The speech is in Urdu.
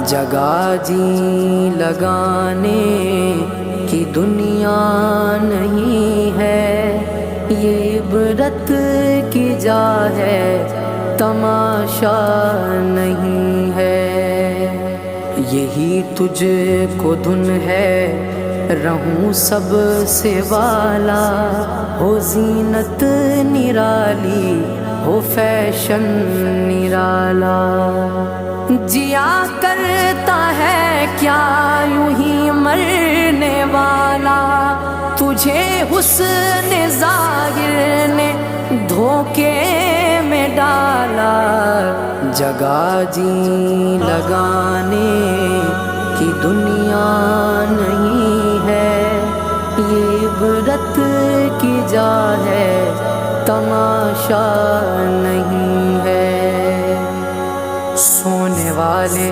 جگہ جی لگانے کی دنیا نہیں ہے، یہ عبرت کی جا ہے تماشا نہیں ہے۔ یہی تجھ کو دھن ہے رہوں سب سے والا، ہو زینت نرالی ہو فیشن نرالا۔ جیا کرتا ہے کیا یوں ہی مرنے والا، تجھے حسن ظاہر نے دھوکے میں ڈالا۔ جگہ جی لگانے کی دنیا نہیں ہے، یہ عبرت کی جا ہے تماشا نہیں ہے۔ سونے والے